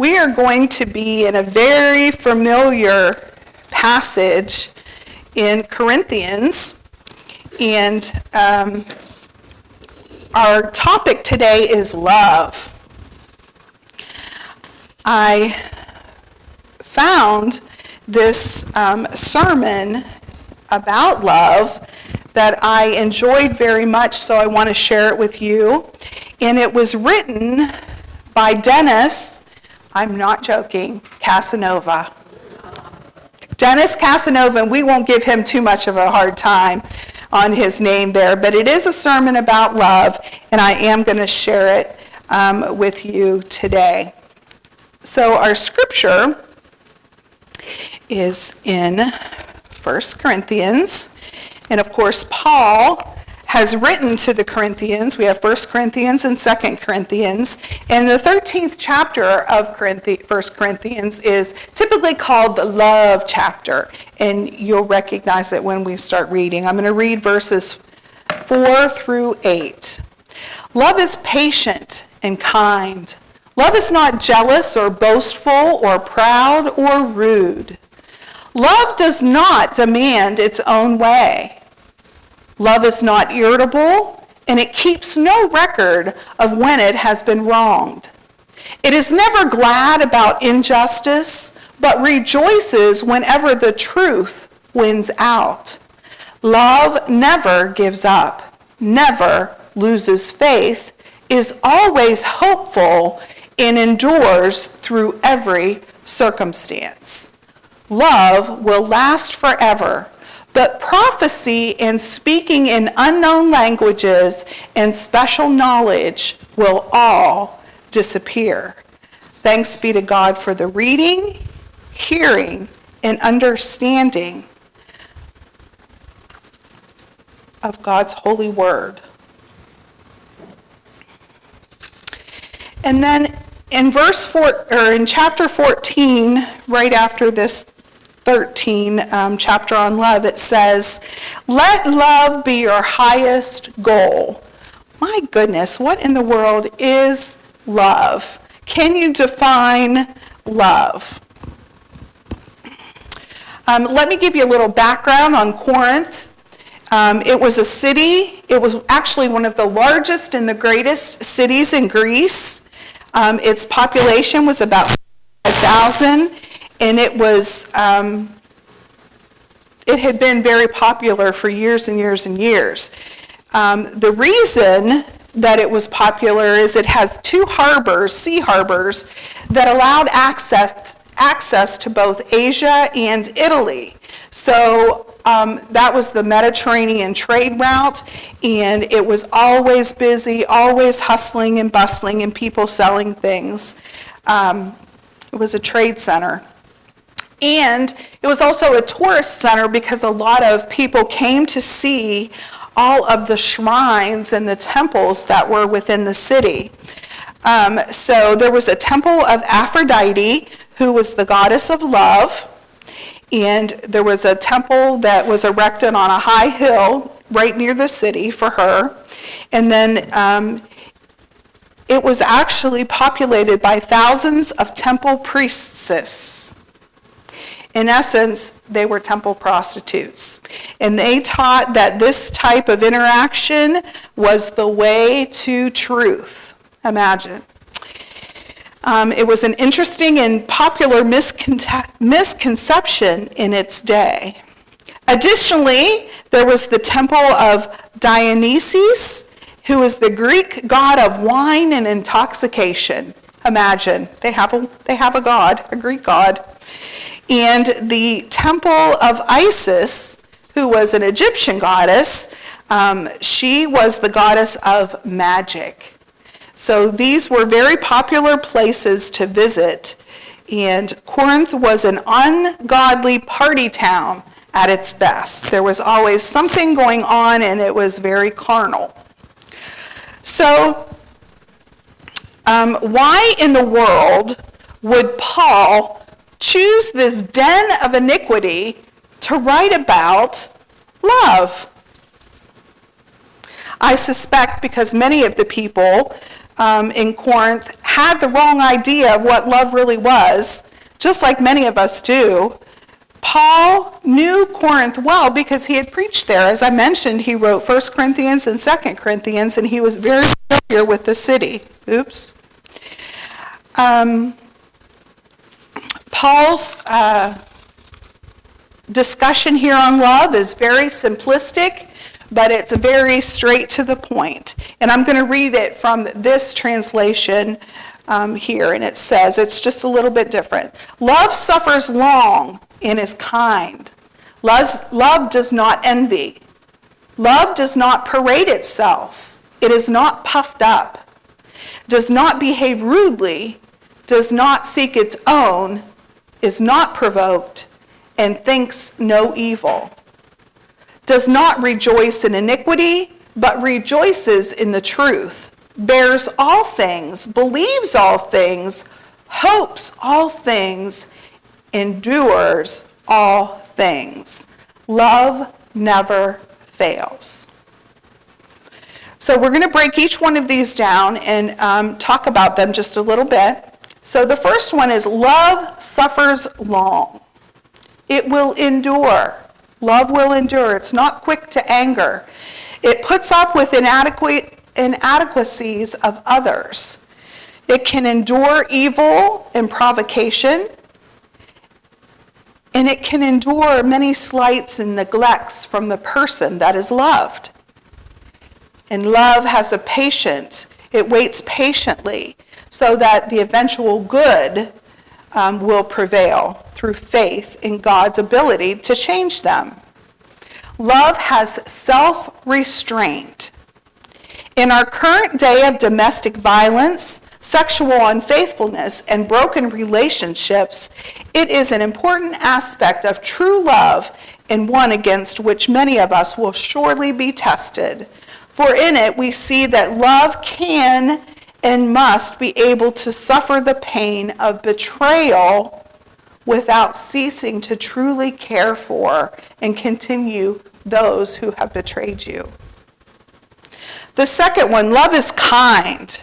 We are going to be in a very familiar passage in Corinthians, and our topic today is love. I found this sermon about love that I enjoyed very much, so I want to share it with you. And it was written by Dennis, I'm not joking, Casanova. Dennis Casanova, and we won't give him too much of a hard time on his name there, but it is a sermon about love, and I am going to share it with you today. So our scripture is in 1 Corinthians, and of course Paul has written to the Corinthians. We have 1 Corinthians and 2 Corinthians, and the 13th chapter of 1 Corinthians is typically called the love chapter, and you'll recognize it when we start reading. I'm going to read verses 4 through 8. Love is patient and kind. Love is not jealous or boastful or proud or rude. Love does not demand its own way. Love is not irritable, and it keeps no record of when it has been wronged. It is never glad about injustice, but rejoices whenever the truth wins out. Love never gives up, never loses faith, is always hopeful, and endures through every circumstance. Love will last forever. But prophecy and speaking in unknown languages and special knowledge will all disappear. Thanks be to God for the reading, hearing, and understanding of God's holy word. And then in in chapter 14, right after this 13 chapter on love, it says, let love be your highest goal. My goodness, what in the world is love? Can you define love? Let me give you a little background on Corinth. It was a city. It was actually one of the largest and the greatest cities in Greece. Its population was about 5,000. And it had been very popular for years and years and years. The reason that it was popular is it has two harbors, sea harbors, that allowed access to both Asia and Italy. So that was the Mediterranean trade route, and it was always busy, always hustling and bustling, and people selling things. It was a trade center. And it was also a tourist center because a lot of people came to see all of the shrines and the temples that were within the city. So there was a temple of Aphrodite, who was the goddess of love, and there was a temple that was erected on a high hill right near the city for her. And then it was actually populated by thousands of temple priestesses. In essence, they were temple prostitutes. And they taught that this type of interaction was the way to truth. Imagine. It was an interesting and popular misconception in its day. Additionally, there was the temple of Dionysus, who is the Greek god of wine and intoxication. Imagine, they have a god, a Greek god. And the temple of Isis, who was an Egyptian goddess, she was the goddess of magic. So these were very popular places to visit, and Corinth was an ungodly party town at its best. There was always something going on, and it was very carnal. So why in the world would Paul choose this den of iniquity to write about love? I suspect because many of the people in Corinth had the wrong idea of what love really was, just like many of us do. Paul knew Corinth well because he had preached there. As I mentioned, he wrote 1 Corinthians and 2 Corinthians, and he was very familiar with the city. Paul's discussion here on love is very simplistic, but it's very straight to the point. And I'm going to read it from this translation here, and it says, it's just a little bit different. Love suffers long and is kind. Love does not envy. Love does not parade itself. It is not puffed up, does not behave rudely, does not seek its own, is not provoked, and thinks no evil. Does not rejoice in iniquity, but rejoices in the truth. Bears all things, believes all things, hopes all things, endures all things. Love never fails. So we're going to break each one of these down and talk about them just a little bit. So the first one is love suffers long. It will endure. Love will endure. It's not quick to anger. It puts up with inadequacies of others. It can endure evil and provocation. And it can endure many slights and neglects from the person that is loved. And love has a patience. It waits patiently so that the eventual good will prevail through faith in God's ability to change them. Love has self-restraint. In our current day of domestic violence, sexual unfaithfulness, and broken relationships, it is an important aspect of true love and one against which many of us will surely be tested. For in it we see that love can and must be able to suffer the pain of betrayal without ceasing to truly care for and continue those who have betrayed you. The second one, love is kind.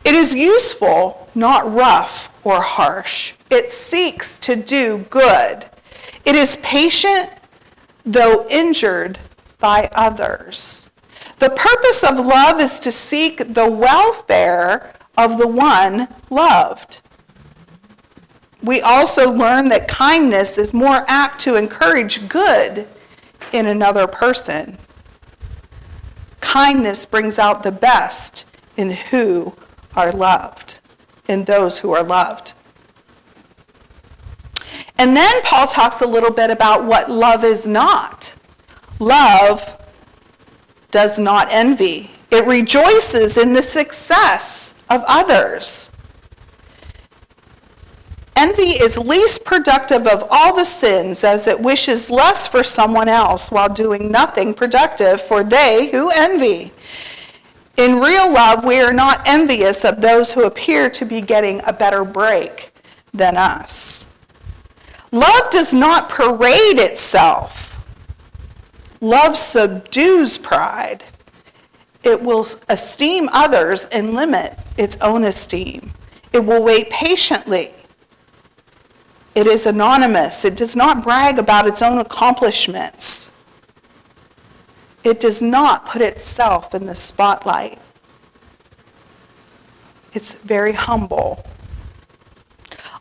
It is useful, not rough or harsh. It seeks to do good. It is patient, though injured by others. The purpose of love is to seek the welfare of the one loved. We also learn that kindness is more apt to encourage good in another person. Kindness brings out the best in who are loved, in those who are loved. And then Paul talks a little bit about what love is not. Love does not envy. It rejoices in the success of others. Envy is least productive of all the sins, as it wishes less for someone else while doing nothing productive for they who envy. In real love, we are not envious of those who appear to be getting a better break than us. Love does not parade itself. Love subdues pride. It will esteem others and limit its own esteem. It will wait patiently. It is anonymous. It does not brag about its own accomplishments. It does not put itself in the spotlight. It's very humble.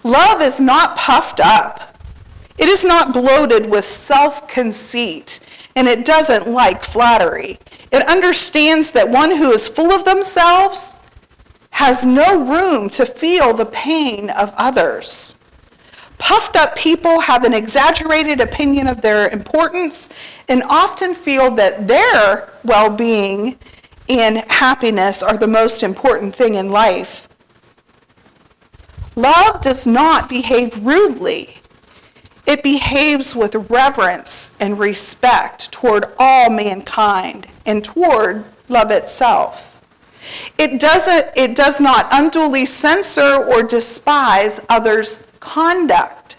Love is not puffed up. It is not bloated with self-conceit, and it doesn't like flattery. It understands that one who is full of themselves has no room to feel the pain of others. Puffed up people have an exaggerated opinion of their importance and often feel that their well-being and happiness are the most important thing in life. Love does not behave rudely. It behaves with reverence and respect toward all mankind and toward love itself. It does not unduly censor or despise others' conduct.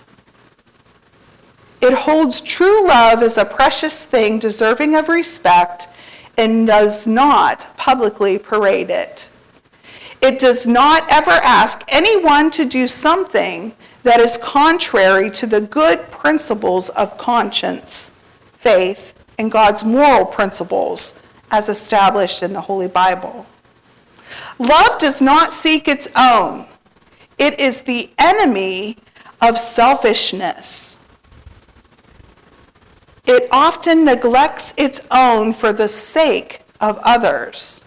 It holds true love as a precious thing deserving of respect and does not publicly parade it. It does not ever ask anyone to do something that is contrary to the good principles of conscience, faith, and God's moral principles as established in the Holy Bible. Love does not seek its own. It is the enemy of selfishness. It often neglects its own for the sake of others.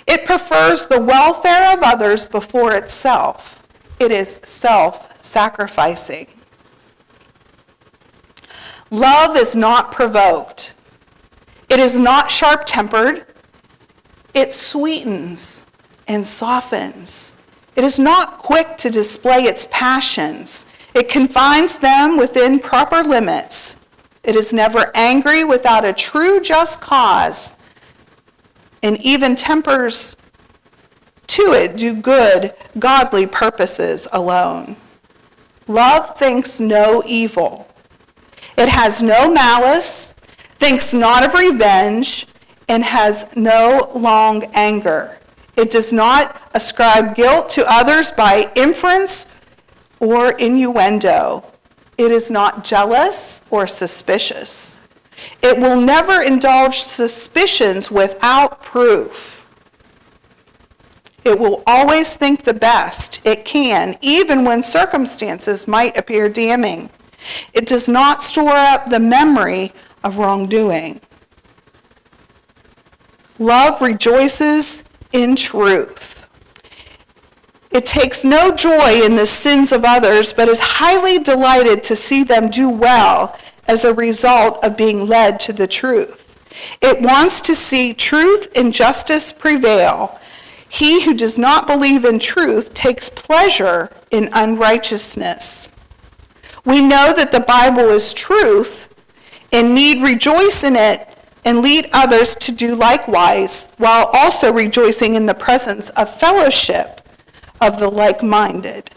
It prefers the welfare of others before itself. It is self-sacrificing. Love is not provoked. It is not sharp-tempered. It sweetens and softens. It is not quick to display its passions. It confines them within proper limits. It is never angry without a true just cause, and even tempers to it do good, godly purposes alone. Love thinks no evil. It has no malice, thinks not of revenge, and has no long anger. It does not ascribe guilt to others by inference or innuendo. It is not jealous or suspicious. It will never indulge suspicions without proof. It will always think the best it can, even when circumstances might appear damning. It does not store up the memory of wrongdoing. Love rejoices in truth. It takes no joy in the sins of others, but is highly delighted to see them do well as a result of being led to the truth. It wants to see truth and justice prevail. He who does not believe in truth takes pleasure in unrighteousness. We know that the Bible is truth and need rejoice in it and lead others to do likewise, while also rejoicing in the presence of fellowship of the like-minded.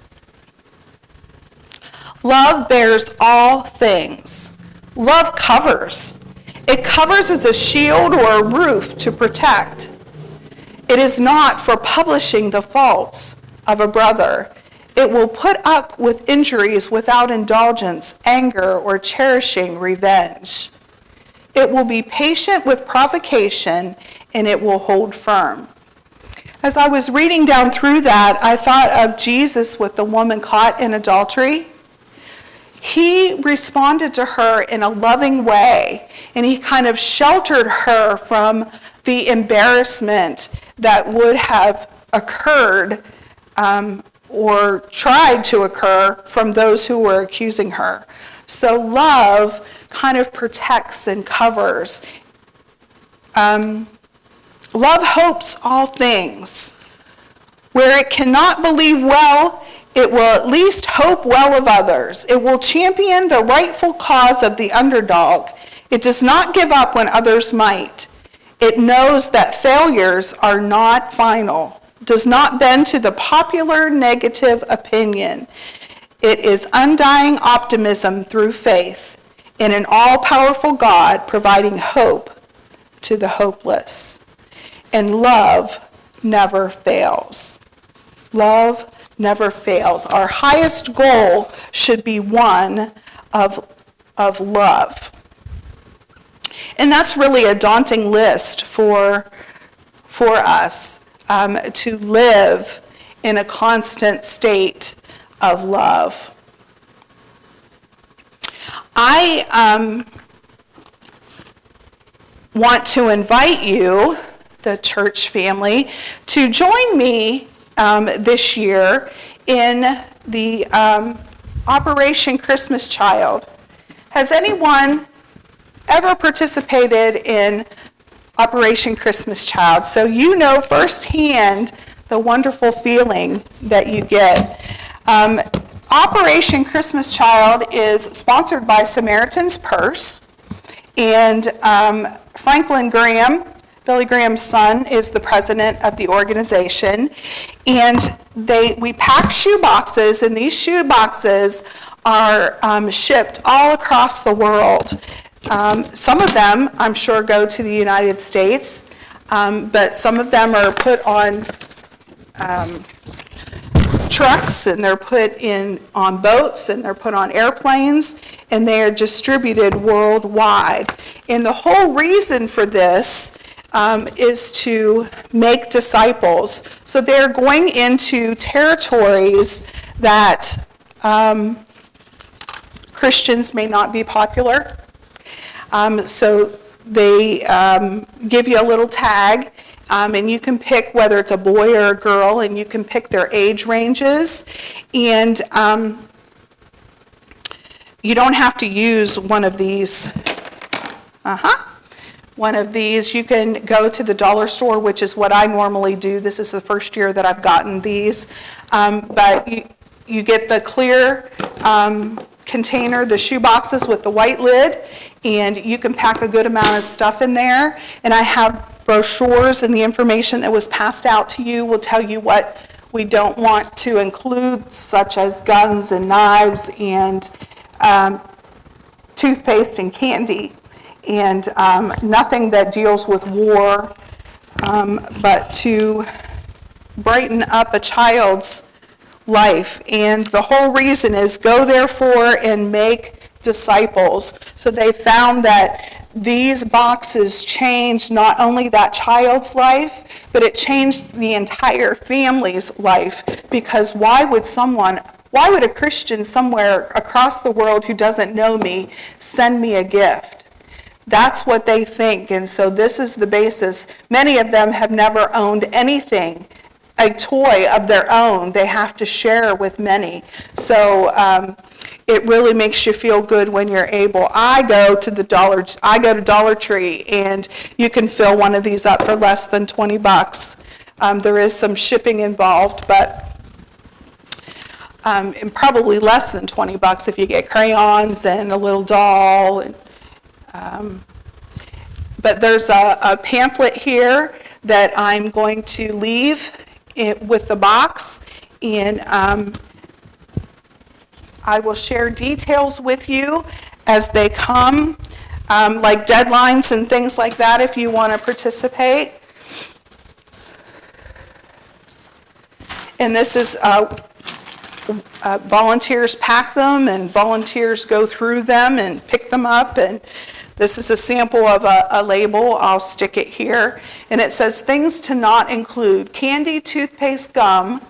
Love bears all things. Love covers. It covers as a shield or a roof to protect. It is not for publishing the faults of a brother. It will put up with injuries without indulgence, anger, or cherishing revenge. It will be patient with provocation, and it will hold firm. As I was reading down through that, I thought of Jesus with the woman caught in adultery. He responded to her in a loving way, and he kind of sheltered her from the embarrassment that would have occurred or tried to occur from those who were accusing her. So love kind of protects and covers. Love hopes all things. Where it cannot believe well, it will at least hope well of others. It will champion the rightful cause of the underdog. It does not give up when others might. It knows that failures are not final. Does not bend to the popular negative opinion. It is undying optimism through faith in an all-powerful God providing hope to the hopeless. And love never fails. Love never fails. Our highest goal should be one of love. And that's really a daunting list for us, to live in a constant state of love. I want to invite you, the church family, to join me this year in the Operation Christmas Child. Has anyone ever participated in Operation Christmas Child? So you know firsthand the wonderful feeling that you get. Operation Christmas Child is sponsored by Samaritan's Purse, and Franklin Graham, Billy Graham's son, is the president of the organization. And we pack shoe boxes, and these shoe boxes are shipped all across the world. Some of them, I'm sure, go to the United States, but some of them are put on trucks, and they're put on boats, and they're put on airplanes, and they are distributed worldwide. And the whole reason for this is to make disciples. So they're going into territories that Christians may not be popular. So they give you a little tag, and you can pick whether it's a boy or a girl, and you can pick their age ranges. And you don't have to use one of these. One of these. You can go to the dollar store, which is what I normally do. This is the first year that I've gotten these. But you get the clear container, the shoe boxes with the white lid, and you can pack a good amount of stuff in there. And I have brochures, and the information that was passed out to you will tell you what we don't want to include, such as guns and knives and toothpaste and candy, and nothing that deals with war, but to brighten up a child's life. And the whole reason is go therefore and make disciples. So they found that these boxes changed not only that child's life, but it changed the entire family's life. Because why would a Christian somewhere across the world who doesn't know me send me a gift? That's what they think. And so this is the basis. Many of them have never owned anything, a toy of their own. They have to share with many. So it really makes you feel good when you're able. I go to Dollar Tree, and you can fill one of these up for less than $20. There is some shipping involved, but and probably less than $20 if you get crayons and a little doll. But there's a pamphlet here that I'm going to leave with the box, and I will share details with you as they come, like deadlines and things like that if you want to participate. And this is volunteers pack them, and volunteers go through them and pick them up. And this is a sample of a label. I'll stick it here. And it says things to not include: candy, toothpaste, gum,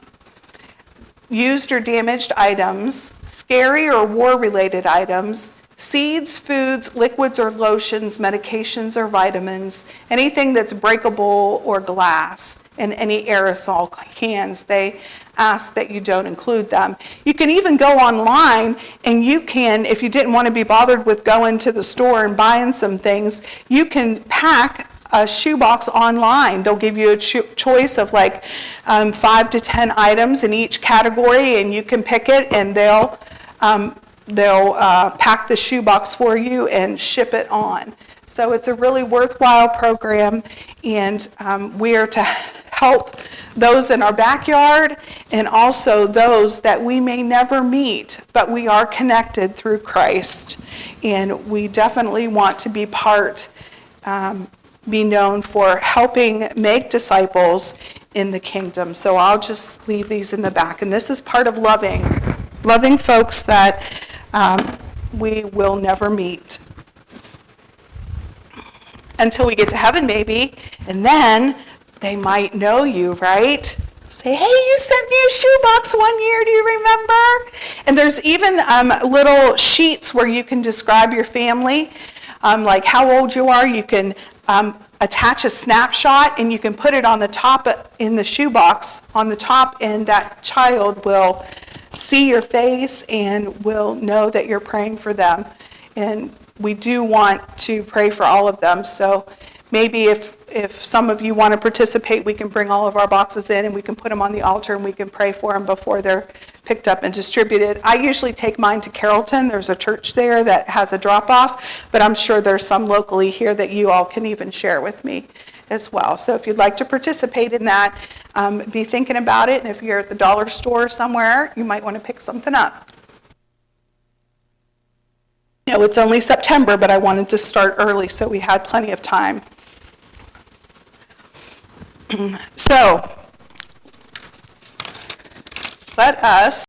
used or damaged items, scary or war-related items, seeds, foods, liquids or lotions, medications or vitamins, anything that's breakable or glass, and any aerosol cans. They ask that you don't include them. You can even go online, and you can, if you didn't want to be bothered with going to the store and buying some things, you can pack a shoebox online. They'll give you a choice of like 5 to 10 items in each category, and you can pick it, and they'll pack the shoebox for you and ship it on. So it's a really worthwhile program, and we are to help those in our backyard and also those that we may never meet, but we are connected through Christ. And we definitely want to be be known for helping make disciples in the kingdom. So I'll just leave these in the back. And this is part of loving folks that we will never meet until we get to heaven, maybe, and then they might know you, right? Say, hey, you sent me a shoebox one year, do you remember? And there's even little sheets where you can describe your family, like how old you are. You can attach a snapshot, and you can put it on the top in the shoebox on the top, and that child will see your face and will know that you're praying for them. And we do want to pray for all of them. So maybe if some of you want to participate, we can bring all of our boxes in, and we can put them on the altar, and we can pray for them before they're picked up and distributed. I usually take mine to Carrollton. There's a church there that has a drop-off, but I'm sure there's some locally here that you all can even share with me as well. So if you'd like to participate in that, be thinking about it. And if you're at the dollar store somewhere, you might want to pick something up. You know, it's only September, but I wanted to start early so we had plenty of time. So, let us